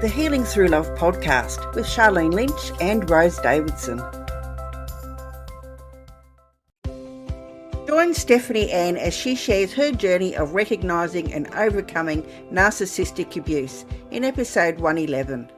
the Healing Through Love podcast with Sharlene Lynch and Rose Davidson. Join Stephany Ann as she shares her journey of recognising and overcoming narcissistic abuse in episode 111.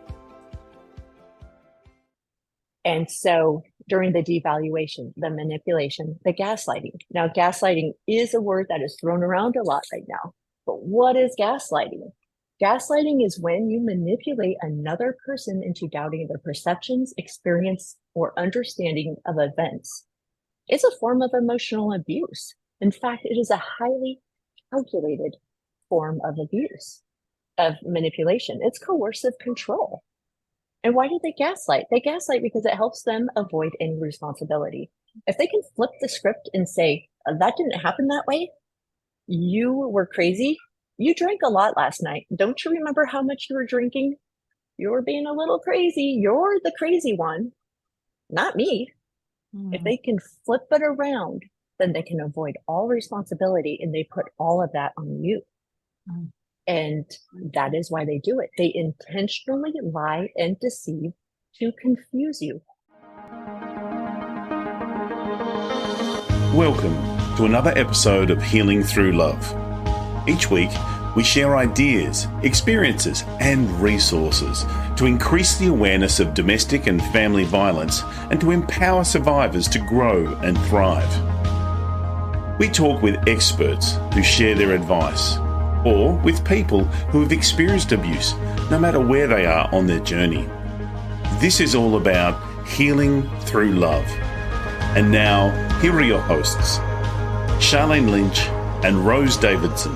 And so during the devaluation, the manipulation, the gaslighting. Now, gaslighting is a word that is thrown around a lot right now. But what is gaslighting? Gaslighting is when you manipulate another person into doubting their perceptions, experience, or understanding of events. It's a form of emotional abuse. In fact, it is a highly calculated form of abuse, of manipulation. It's coercive control. And why do they gaslight? They gaslight because it helps them avoid any responsibility. If they can flip the script and say, that didn't happen that way, you were crazy, you drank a lot last night. Don't you remember how much you were drinking? You were being a little crazy. You're the crazy one, not me. If they can flip it around, then they can avoid all responsibility and they put all of that on you. And that is why they do it. They intentionally lie and deceive to confuse you. Welcome to another episode of Healing Through Love. Each week, we share ideas, experiences, and resources to increase the awareness of domestic and family violence and to empower survivors to grow and thrive. We talk with experts who share their advice, or with people who have experienced abuse, no matter where they are on their journey. This is all about healing through love. And now, here are your hosts, Sharlene Lynch and Rose Davidson.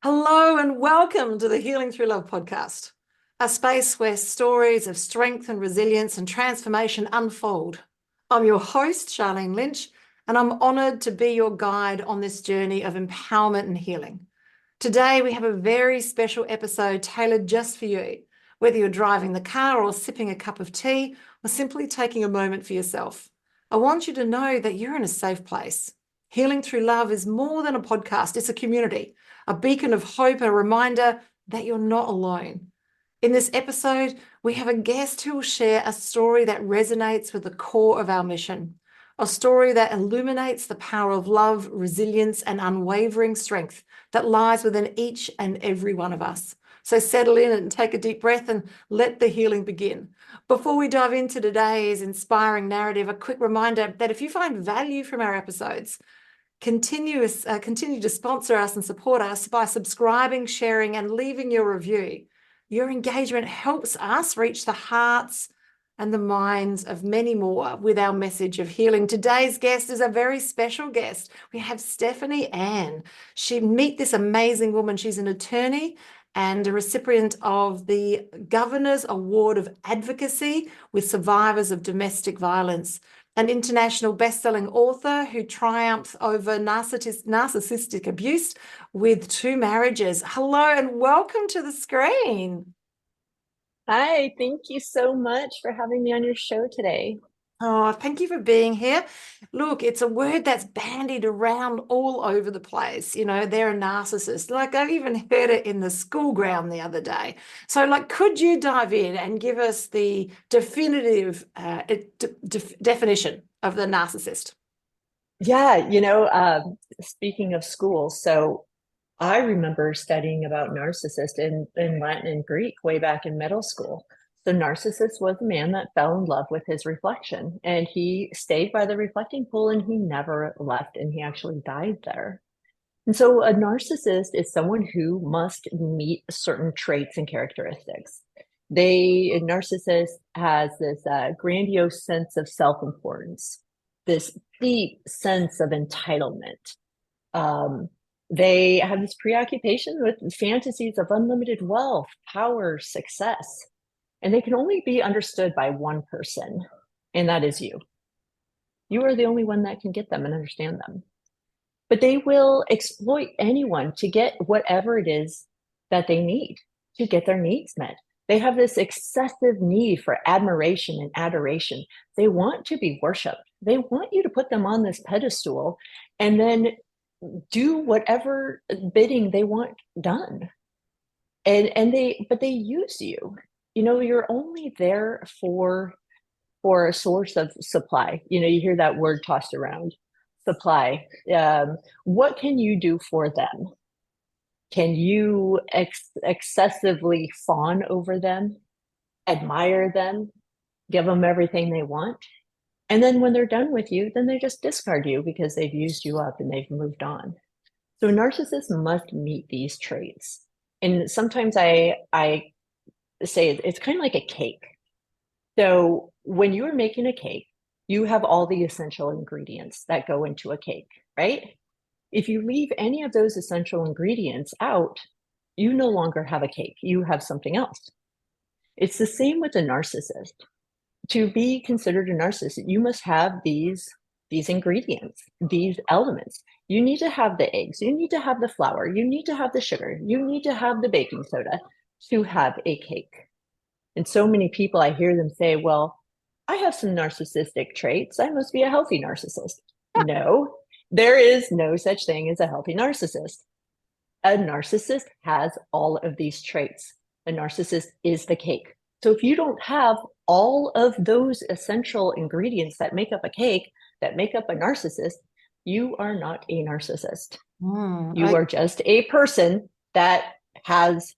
Hello and welcome to the Healing Through Love podcast, a space where stories of strength and resilience and transformation unfold. I'm your host, Sharlene Lynch, and I'm honoured to be your guide on this journey of empowerment and healing. Today, we have a very special episode tailored just for you, whether you're driving the car or sipping a cup of tea or simply taking a moment for yourself. I want you to know that you're in a safe place. Healing Through Love is more than a podcast, it's a community, a beacon of hope, a reminder that you're not alone. In this episode, we have a guest who will share a story that resonates with the core of our mission. A story that illuminates the power of love, resilience, and unwavering strength that lies within each and every one of us. So settle in and take a deep breath and let the healing begin. Before we dive into today's inspiring narrative, a quick reminder that if you find value from our episodes, continue to sponsor us and support us by subscribing, sharing, and leaving your review. Your engagement helps us reach the hearts and the minds of many more with our message of healing. Today's guest is a very special guest. We have Stephany Ann. Meet this amazing woman. She's an attorney and a recipient of the Governor's Award of Advocacy with survivors of domestic violence, an international best-selling author who triumphed over narcissistic abuse with 2 marriages. Hello and welcome to the screen. Hi, thank you so much for having me on your show today. Oh, thank you for being here. Look, it's a word that's bandied around all over the place. You know, they're a narcissist. Like I even heard it in the school ground the other day. So could you dive in and give us the definitive definition of the narcissist? Yeah, speaking of schools, so I remember studying about narcissists in Latin and Greek way back in middle school. So narcissist was a man that fell in love with his reflection, and he stayed by the reflecting pool and he never left, and he actually died there. And so a narcissist is someone who must meet certain traits and characteristics. A narcissist has this grandiose sense of self-importance, this deep sense of entitlement. They have this preoccupation with fantasies of unlimited wealth, power, success, and they can only be understood by one person, and that is you. You are the only one that can get them and understand them. But they will exploit anyone to get whatever it is that they need, to get their needs met. They have this excessive need for admiration and adoration. They want to be worshipped. They want you to put them on this pedestal and then do whatever bidding they want done. But they use you. You're only there for a source of supply. You hear that word tossed around, supply. What can you do for them? Can you excessively fawn over them, admire them, give them everything they want? And then when they're done with you, then they just discard you because they've used you up and they've moved on. So narcissists must meet these traits. And sometimes I say it's kind of like a cake. So when you're making a cake, you have all the essential ingredients that go into a cake, right? If you leave any of those essential ingredients out, you no longer have a cake. You have something else. It's the same with a narcissist. To be considered a narcissist, you must have these ingredients, these elements. You need to have the eggs. You need to have the flour. You need to have the sugar. You need to have the baking soda to have a cake. And so many people, I hear them say, well, I have some narcissistic traits. I must be a healthy narcissist. No, there is no such thing as a healthy narcissist. A narcissist has all of these traits. A narcissist is the cake. So if you don't have all of those essential ingredients that make up a cake, that make up a narcissist, you are not a narcissist. You are just a person that has,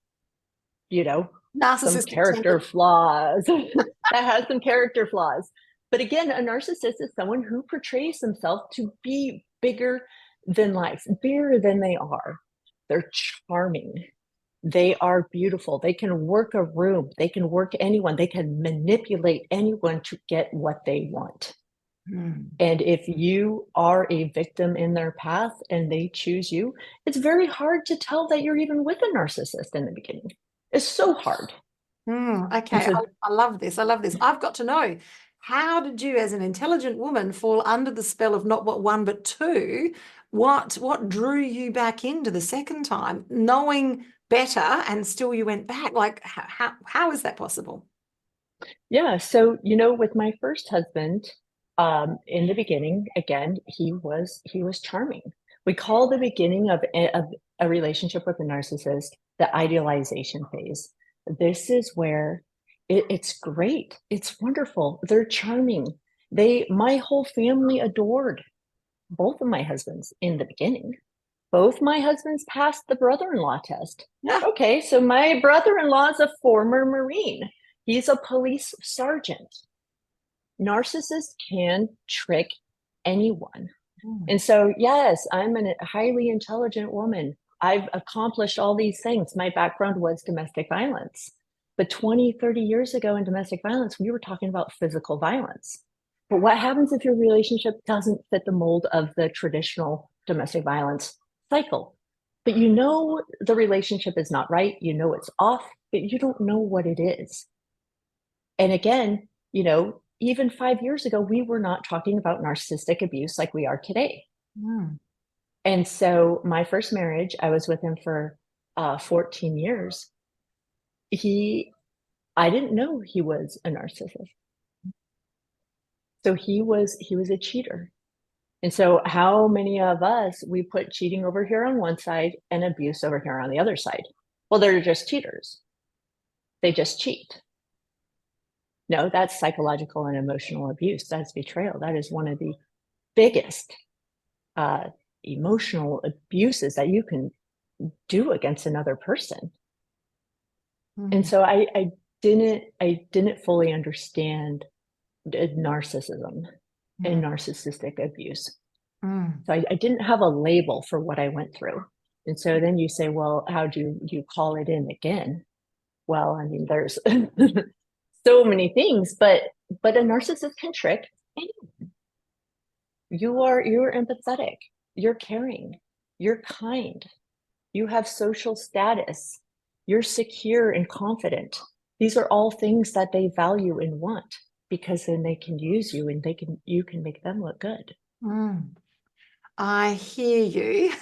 some character flaws, that has some character flaws. But again, a narcissist is someone who portrays themselves to be bigger than life, bigger than they are. They're charming. They are beautiful. They can work a room. They can work anyone. They can manipulate anyone to get what they want. And if you are a victim in their path and they choose you, it's very hard to tell that you're even with a narcissist in the beginning. It's so hard. Okay, so, I love this. I've got to know, how did you, as an intelligent woman, fall under the spell of not what one but two? What drew you back into the second time, knowing better, and still you went back? Like, how is that possible? Yeah, so with my first husband, in the beginning, again, he was charming. We call the beginning of a relationship with a narcissist the idealization phase. This is where it's great. It's wonderful. They're charming. My whole family adored both of my husbands in the beginning. Both my husbands passed the brother-in-law test. Yeah. Okay, so my brother-in-law is a former Marine. He's a police sergeant. Narcissists can trick anyone. And so, yes, I'm a highly intelligent woman. I've accomplished all these things. My background was domestic violence. But 20, 30 years ago in domestic violence, we were talking about physical violence. But what happens if your relationship doesn't fit the mold of the traditional domestic violence cycle? But the relationship is not right. It's off, but you don't know what it is. And again, even 5 years ago, we were not talking about narcissistic abuse like we are today. And so my first marriage, I was with him for 14 years. I didn't know he was a narcissist. So he was a cheater. And so how many of us, we put cheating over here on one side and abuse over here on the other side? Well, they're just cheaters. They just cheat. No, that's psychological and emotional abuse. That's betrayal. That is one of the biggest emotional abuses that you can do against another person. And so I didn't fully understand narcissism and narcissistic abuse. So I didn't have a label for what I went through. And so then you say, well, how do you call it in again? Well, I mean, there's so many things, but a narcissist can trick anyone. You're empathetic, you're caring, you're kind, you have social status, you're secure and confident. These are all things that they value and want, because then they can use you and you can make them look good. I hear you.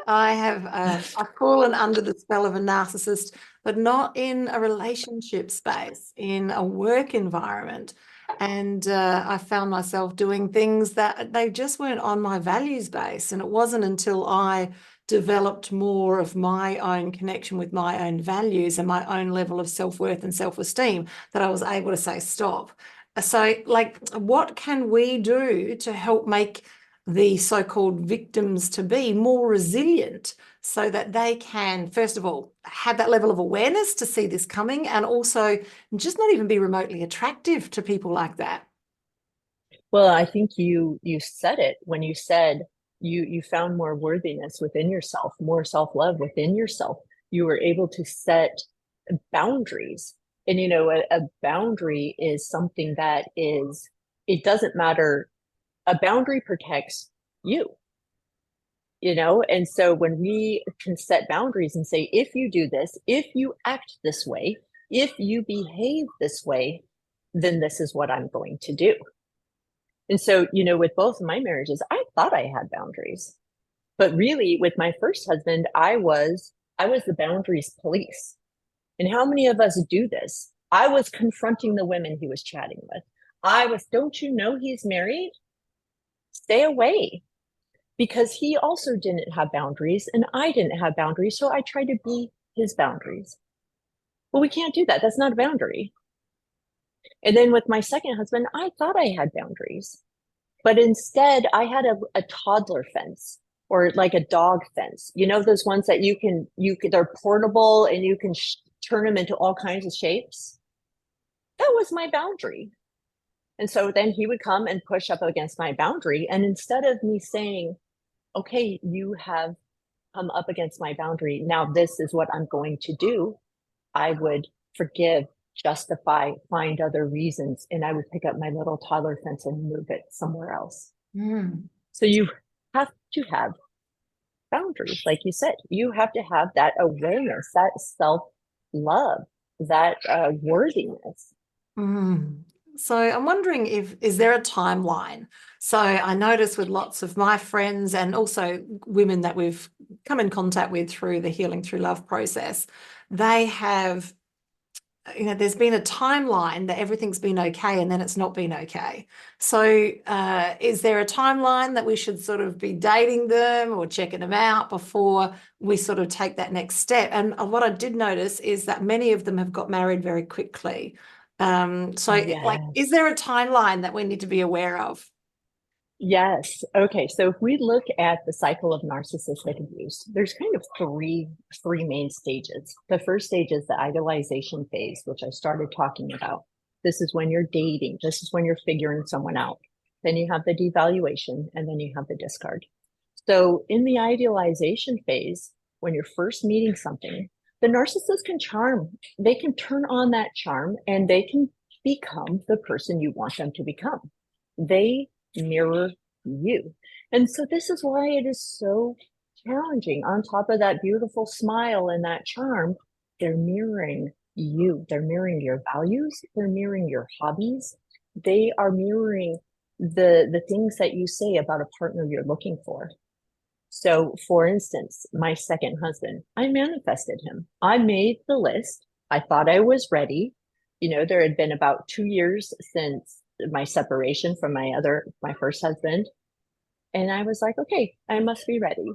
I've fallen under the spell of a narcissist, but not in a relationship space, in a work environment. And I found myself doing things that they just weren't on my values base. And it wasn't until I developed more of my own connection with my own values and my own level of self-worth and self-esteem that I was able to say stop. So, like, what can we do to help make the so-called victims to be more resilient so that they can, first of all, have that level of awareness to see this coming, and also just not even be remotely attractive to people like that? Well, I think you said it when you said you found more worthiness within yourself, more self-love within yourself. You were able to set boundaries. And, a boundary is something that it doesn't matter. A boundary protects you, and so when we can set boundaries and say, if you do this, if you act this way, if you behave this way, then this is what I'm going to do. And so, with both of my marriages, I thought I had boundaries, but really with my first husband, I was the boundaries police. And how many of us do this? I was confronting the women he was chatting with. Don't you know he's married? Stay away. Because he also didn't have boundaries and I didn't have boundaries. So I tried to be his boundaries. Well, we can't do that. That's not a boundary. And then with my second husband, I thought I had boundaries, but instead I had a toddler fence, or like a dog fence. Those ones that they're portable and you can turn them into all kinds of shapes. That was my boundary. And so then he would come and push up against my boundary. And instead of me saying, okay, you have come up against my boundary, now this is what I'm going to do, I would forgive, justify, find other reasons, and I would pick up my little toddler fence and move it somewhere else. So you have to have boundaries. Like you said, you have to have that awareness, that self-love, that worthiness. So I'm wondering, is there a timeline? So I notice with lots of my friends and also women that we've come in contact with through the Healing Through Love process, they have, there's been a timeline that everything's been okay and then it's not been okay. So is there a timeline that we should sort of be dating them or checking them out before we sort of take that next step? And what I did notice is that many of them have got married very quickly. Like, is there a timeline that we need to be aware of? Yes. Okay. So if we look at the cycle of narcissistic abuse, there's kind of three main stages. The first stage is the idolization phase, which I started talking about. This is when you're dating. This is when you're figuring someone out. Then you have the devaluation, and then you have the discard. So in the idealization phase, when you're first meeting something, the narcissist can charm. They can turn on that charm and they can become the person you want them to become. They mirror you. And so this is why it is so challenging. On top of that beautiful smile and that charm, they're mirroring you. They're mirroring your values. They're mirroring your hobbies. They are mirroring the things that you say about a partner you're looking for. So for instance, my second husband, I manifested him. I made the list. I thought I was ready. There had been about 2 years since my separation from my first husband. And I was like, okay, I must be ready.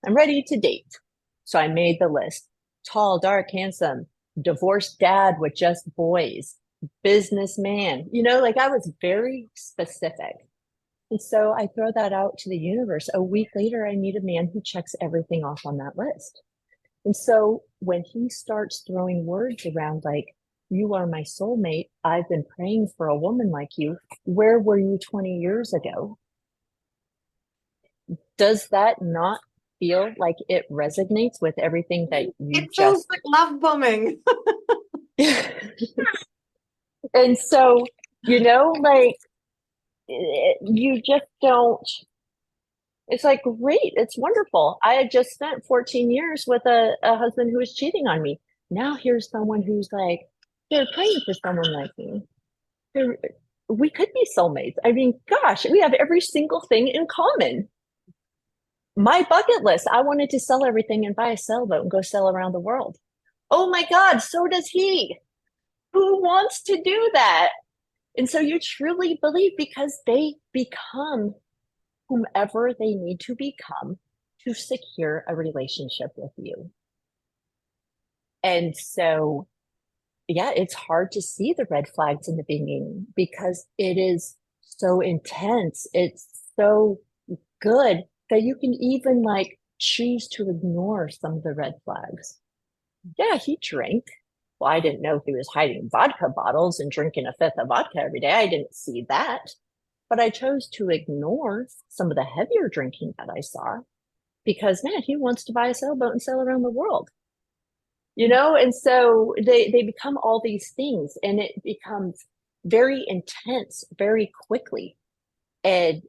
I'm ready to date. So I made the list. Tall, dark, handsome, divorced dad with just boys, businessman, I was very specific. And so I throw that out to the universe. A week later, I meet a man who checks everything off on that list. And so when he starts throwing words around like, you are my soulmate, I've been praying for a woman like you, where were you 20 years ago? Does that not feel like it resonates with everything that you feels like love bombing. And so, you just don't, it's like, great, it's wonderful. I had just spent 14 years with a husband who was cheating on me. Now here's someone who's like, they're praying for someone like me. We could be soulmates. I mean, gosh, we have every single thing in common. My bucket list, I wanted to sell everything and buy a sailboat and go sail around the world. Oh my God, so does he. Who wants to do that? And so you truly believe because they become whomever they need to become to secure a relationship with you. And so, yeah, it's hard to see the red flags in the beginning because it is so intense. It's so good that you can even like choose to ignore some of the red flags. Yeah, he drank. Well, I didn't know he was hiding vodka bottles and drinking a fifth of vodka every day. I didn't see that. But I chose to ignore some of the heavier drinking that I saw because, man, he wants to buy a sailboat and sail around the world. You know, and so they become all these things, and it becomes very intense very quickly. And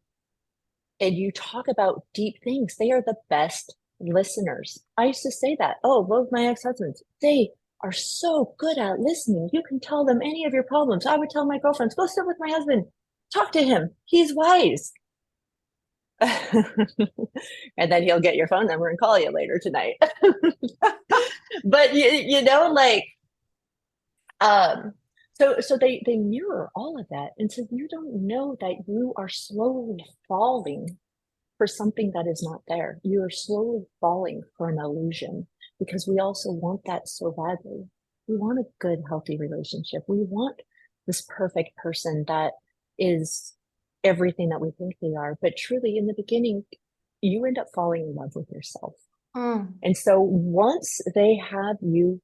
you talk about deep things. They are the best listeners. I used to say that. Oh, both my ex-husbands, they are so good at listening. You can tell them any of your problems. I would tell my girlfriends, go sit with my husband. Talk to him. He's wise. And then he'll get your phone number and call you later tonight. But you know, like, so they mirror all of that. And so you don't know that you are slowly falling for something that is not there. You are slowly falling for an illusion because we also want that so badly. We want a good, healthy relationship. We want this perfect person that is everything that we think they are. But truly, in the beginning, you end up falling in love with yourself. And so once they have you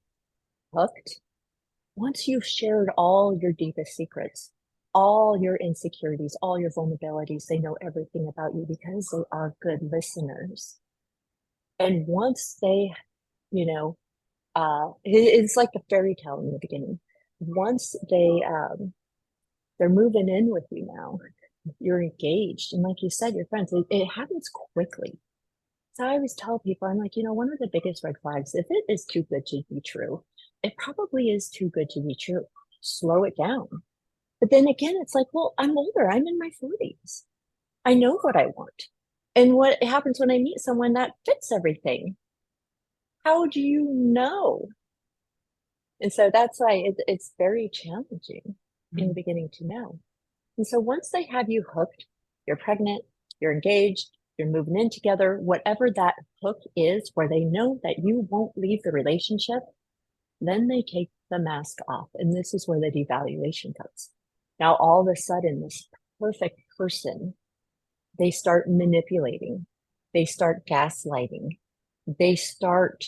hooked, once you've shared all your deepest secrets, all your insecurities, all your vulnerabilities, they know everything about you because they are good listeners. And once they, you know, it's like the fairy tale in the beginning. Once they're moving in with you now, you're engaged. And like you said, your friends, it happens quickly. So I always tell people, I'm like, you know, one of the biggest red flags, if it is too good to be true, it probably is too good to be true. Slow it down. But then again, it's like, well, I'm older. I'm in my 40s. I know what I want. And what happens when I meet someone that fits everything? How do you know? And so that's why it's very challenging in the beginning to know. And so once they have you hooked, you're pregnant, you're engaged, you're moving in together, whatever that hook is, where they know that you won't leave the relationship, then they take the mask off. And this is where the devaluation comes. Now, all of a sudden, this perfect person, they start manipulating, they start gaslighting, they start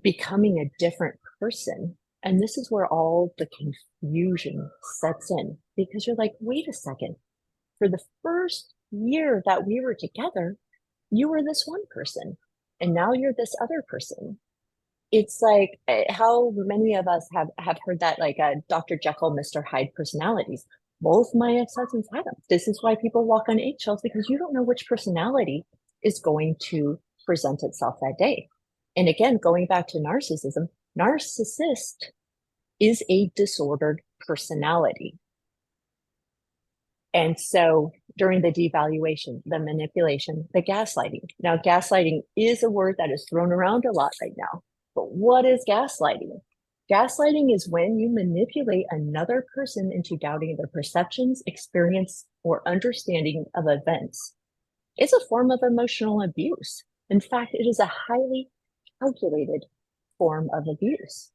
becoming a different person. And this is where all the confusion sets in because you're like, wait a second, for the first year that we were together, you were this one person and now you're this other person. It's like how many of us have heard that, like Dr. Jekyll, Mr. Hyde personalities. Both my ex-husbands had them. This is why people walk on eggshells, because you don't know which personality is going to present itself that day. And again, going back to narcissism, narcissist is a disordered personality. And so during the devaluation, the manipulation, the gaslighting. Now, gaslighting is a word that is thrown around a lot right now. But what is gaslighting? Gaslighting is when you manipulate another person into doubting their perceptions, experience, or understanding of events. It's a form of emotional abuse. In fact, it is a highly calculated form of abuse,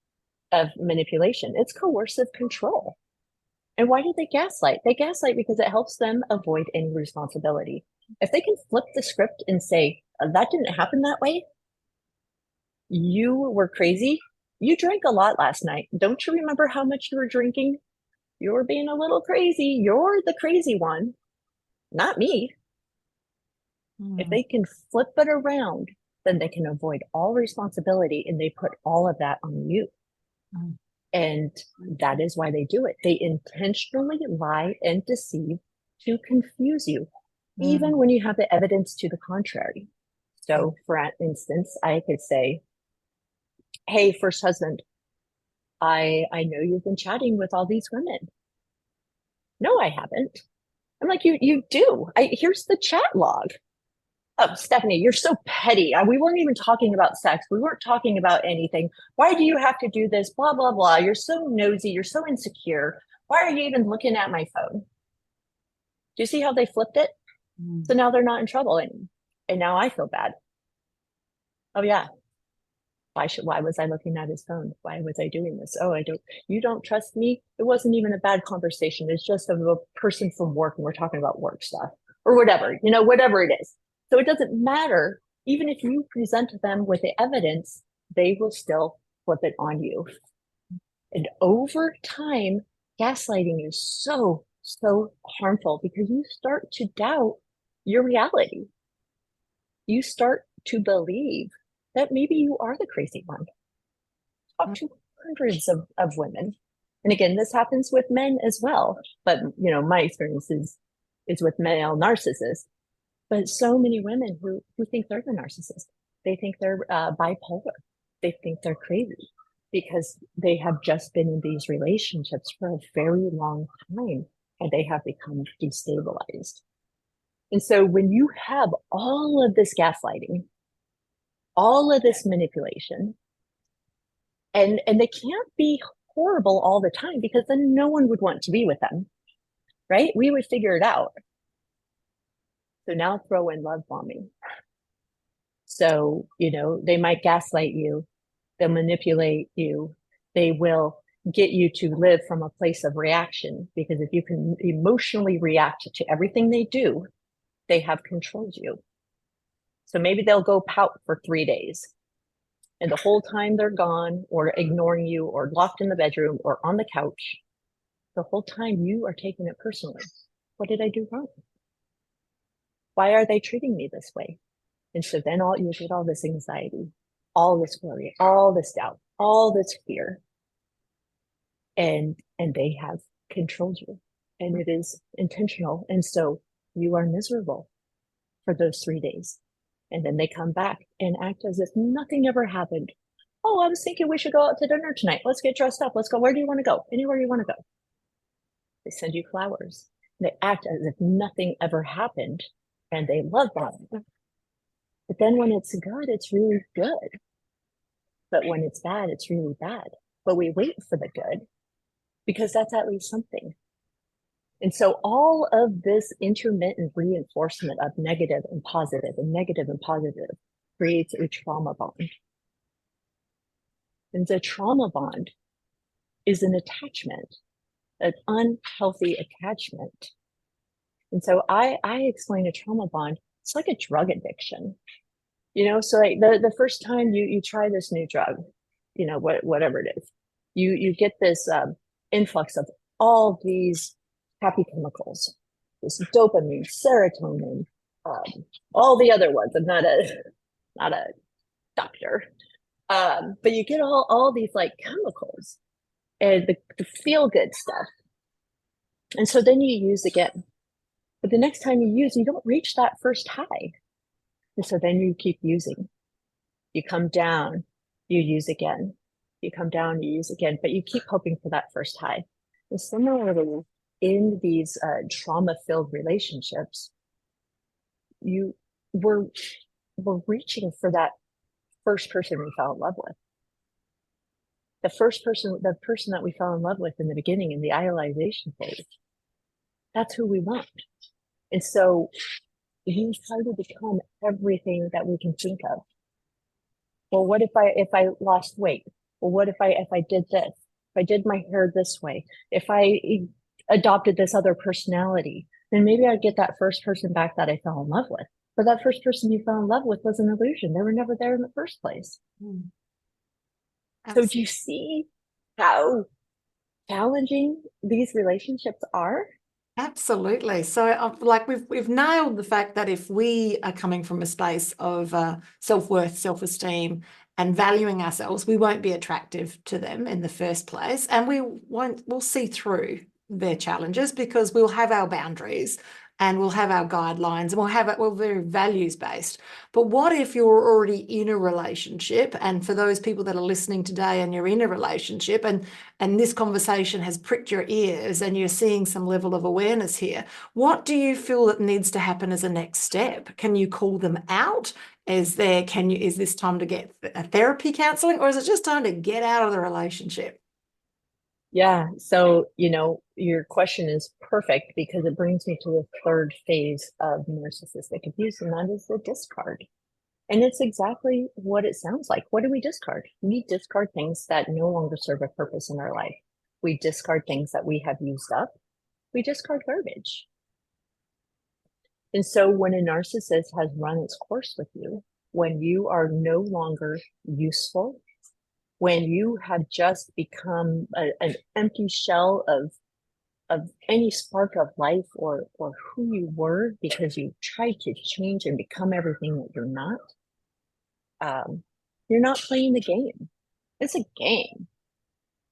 of manipulation. It's coercive control. And why do they gaslight? They gaslight because it helps them avoid any responsibility. If they can flip the script and say, that didn't happen that way, you were crazy, you drank a lot last night. Don't you remember how much you were drinking? You were being a little crazy. You're the crazy one, not me. If they can flip it around, then they can avoid all responsibility and they put all of that on you. And that is why they do it. They intentionally lie and deceive to confuse you, even when you have the evidence to the contrary. So for instance, I could say, hey, first husband, I know you've been chatting with all these women. No, I haven't. I'm like, you do. Here's the chat log. Oh, Stephany, you're so petty. We weren't even talking about sex. We weren't talking about anything. Why do you have to do this? Blah, blah, blah. You're so nosy. You're so insecure. Why are you even looking at my phone? Do you see how they flipped it? So now they're not in trouble, and now I feel bad. Oh yeah. Why was I looking at his phone? Why was I doing this? Oh, you don't trust me? It wasn't even a bad conversation. It's just of a person from work and we're talking about work stuff or whatever, whatever it is. So it doesn't matter. Even if you present them with the evidence, they will still flip it on you. And over time, gaslighting is so, so harmful because you start to doubt your reality. You start to believe that maybe you are the crazy one. Talk to hundreds of women. And again, this happens with men as well. But, my experience is with male narcissists. But so many women who think they're the narcissist. They think they're bipolar. They think they're crazy because they have just been in these relationships for a very long time and they have become destabilized. And so when you have all of this gaslighting, all of this manipulation, and they can't be horrible all the time because then no one would want to be with them, right? We would figure it out. So now throw in love bombing. So, they might gaslight you, they'll manipulate you, they will get you to live from a place of reaction because if you can emotionally react to everything they do, they have controlled you. So maybe they'll go pout for 3 days and the whole time they're gone or ignoring you or locked in the bedroom or on the couch, the whole time you are taking it personally. What did I do wrong? Why are they treating me this way? And so then you get all this anxiety, all this worry, all this doubt, all this fear. And they have controlled you and it is intentional. And so you are miserable for those 3 days. And then they come back and act as if nothing ever happened. Oh, I was thinking we should go out to dinner tonight. Let's get dressed up. Let's go. Where do you want to go? Anywhere you want to go. They send you flowers. They act as if nothing ever happened and they love bomb. But then when it's good, it's really good. But when it's bad, it's really bad. But we wait for the good because that's at least something. And so all of this intermittent reinforcement of negative and positive creates a trauma bond. And the trauma bond is an attachment, an unhealthy attachment. And so I explain a trauma bond, it's like a drug addiction. So like the first time you try this new drug, whatever it is, you get this influx of all these happy chemicals, this dopamine, serotonin, all the other ones. I'm not a doctor, but you get all these like chemicals and the feel good stuff. And so then you use again, but the next time you use, you don't reach that first high. And so then you keep using. You come down, you use again. You come down, you use again, but you keep hoping for that first high. And similarly, in these trauma-filled relationships, we're reaching for that first person we fell in love with. The person that we fell in love with in the beginning, in the idealization phase, that's who we want. And so we try to become everything that we can think of. Well, what if I lost weight? Well, what if I did this? If I did my hair this way? If I adopted this other personality, then maybe I'd get that first person back that I fell in love with. But that first person you fell in love with was an illusion. They were never there in the first place. So do you see how challenging these relationships are? Absolutely. So like we've nailed the fact that if we are coming from a space of self-worth, self-esteem and valuing ourselves, we won't be attractive to them in the first place. And we'll see through their challenges because we'll have our boundaries and we'll have our guidelines and we're very values based. But what if you're already in a relationship? And for those people that are listening today and you're in a relationship and this conversation has pricked your ears and you're seeing some level of awareness here, what do you feel that needs to happen as a next step? Can you call them out? Is this time to get a therapy counseling, or is it just time to get out of the relationship? Yeah. So, your question is perfect because it brings me to the third phase of narcissistic abuse, and that is the discard. And it's exactly what it sounds like. What do we discard? We discard things that no longer serve a purpose in our life. We discard things that we have used up. We discard garbage. And so when a narcissist has run its course with you, when you are no longer useful, when you have just become an empty shell of any spark of life or who you were because you tried to change and become everything that you're not playing the game. It's a game.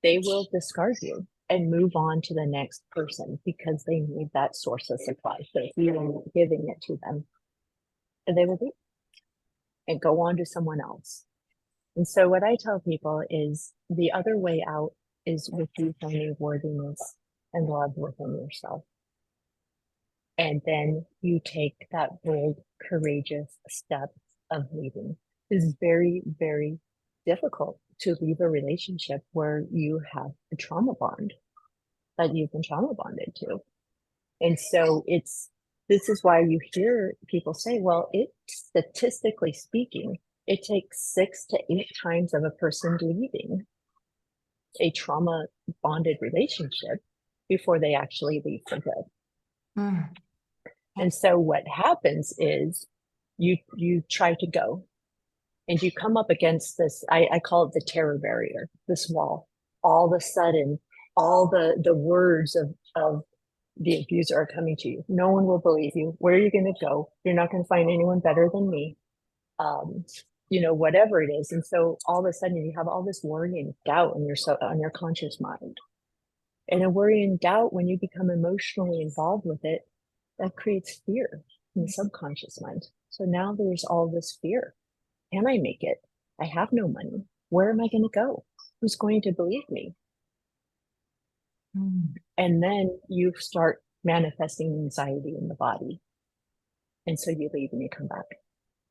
They will discard you and move on to the next person because they need that source of supply. So if you are not giving it to them, they will leave and go on to someone else. And so what I tell people is the other way out is with you finding worthiness and love within yourself. And then you take that bold, courageous step of leaving. It is very, very difficult to leave a relationship where you have a trauma bond that you've been trauma bonded to. And so this is why you hear people say, well, statistically speaking, it takes 6 to 8 times of a person leaving a trauma bonded relationship before they actually leave for good. Mm. And so what happens is you try to go and you come up against this, I call it the terror barrier, this wall. All of a sudden, all the words of the abuser are coming to you. No one will believe you. Where are you going to go? You're not going to find anyone better than me. Whatever it is. And so all of a sudden you have all this worry and doubt on your conscious mind. And a worry and doubt, when you become emotionally involved with it, that creates fear in the subconscious mind. So now there's all this fear. Can I make it? I have no money. Where am I going to go? Who's going to believe me? And then you start manifesting anxiety in the body. And so you leave and you come back.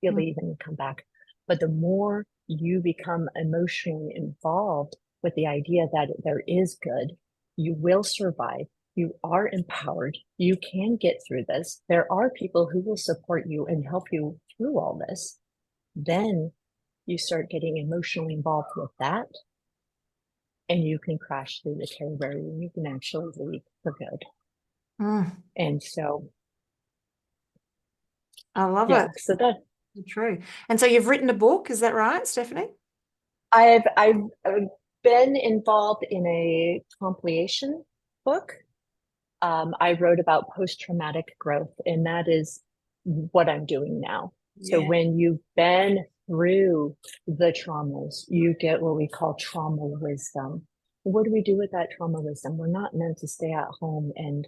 You leave and you come back. But the more you become emotionally involved with the idea that there is good, you will survive. You are empowered. You can get through this. There are people who will support you and help you through all this. Then you start getting emotionally involved with that. And you can crash through the terror barrier and you can actually leave for good. And so I love it. So that's true. And so you've written a book, is that right, Stephany? I've been involved in a compilation book. I wrote about post-traumatic growth, and that is what I'm doing now. Yeah. So when you've been through the traumas, you get what we call trauma wisdom. What do we do with that trauma wisdom? We're not meant to stay at home and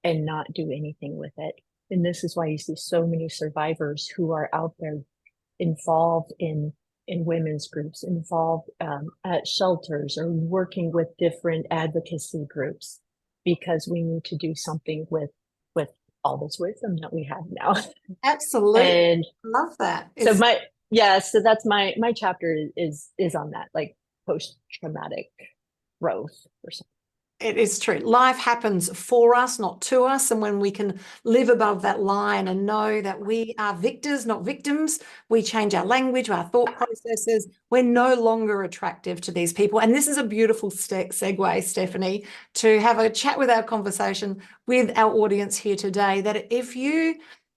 not do anything with it. And this is why you see so many survivors who are out there involved in women's groups, involved at shelters or working with different advocacy groups, because we need to do something with all this wisdom that we have now. Absolutely. And love that. So that's my chapter is on that, like post-traumatic growth or something. It is true. Life happens for us, not to us. And when we can live above that line and know that we are victors, not victims, we change our language, our thought processes. We're no longer attractive to these people. And this is a beautiful segue, Stephany, to have a chat with our conversation with our audience here today, that if you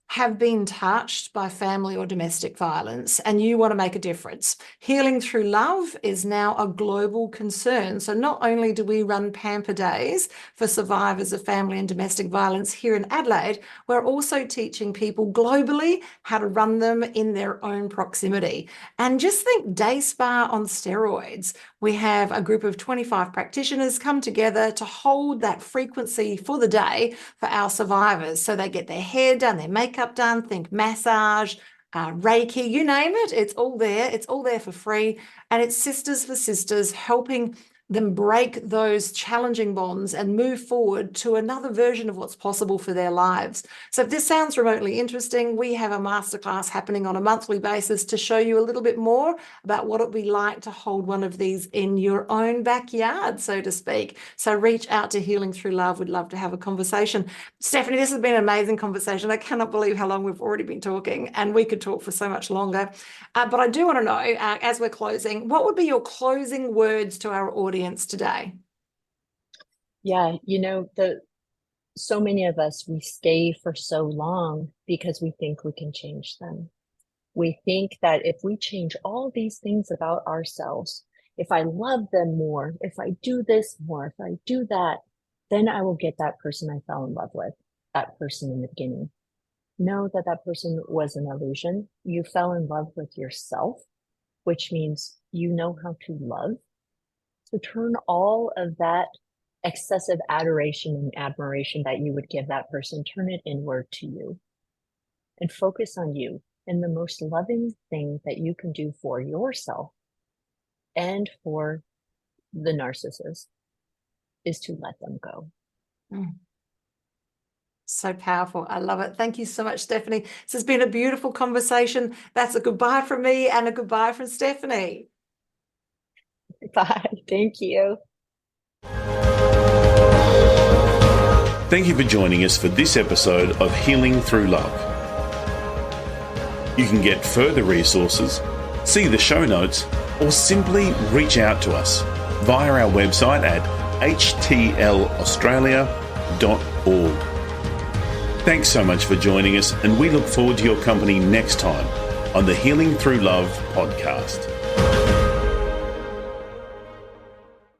have been touched by family or domestic violence and you want to make a difference, Healing Through Love is now a global concern. So not only do we run pamper days for survivors of family and domestic violence here in Adelaide, we're also teaching people globally how to run them in their own proximity. And just think day spa on steroids. We have a group of 25 practitioners come together to hold that frequency for the day for our survivors. So they get their hair done, their makeup done, think massage, Reiki, you name it, it's all there. It's all there for free. And it's Sisters for Sisters, helping them break those challenging bonds and move forward to another version of what's possible for their lives. So if this sounds remotely interesting, we have a masterclass happening on a monthly basis to show you a little bit more about what it would be like to hold one of these in your own backyard, so to speak. So reach out to Healing Through Love. We'd love to have a conversation. Stephany, this has been an amazing conversation. I cannot believe how long we've already been talking, and we could talk for so much longer. But I do want to know, as we're closing, what would be your closing words to our audience today? Yeah, so many of us, we stay for so long because we think we can change them. We think that if we change all these things about ourselves, if I love them more, if I do this more, if I do that, then I will get that person I fell in love with, that person in the beginning. Know that that person was an illusion. You fell in love with yourself, which means you know how to love. So turn all of that excessive adoration and admiration that you would give that person, turn it inward to you and focus on you. And the most loving thing that you can do for yourself and for the narcissist is to let them go. So powerful. I love it. Thank you so much, Stephany. This has been a beautiful conversation. That's a goodbye from me and a goodbye from Stephany. Bye. Thank you. Thank you for joining us for this episode of Healing Through Love. You can get further resources, see the show notes, or simply reach out to us via our website at htlaustralia.org. Thanks so much for joining us, and we look forward to your company next time on the Healing Through Love podcast.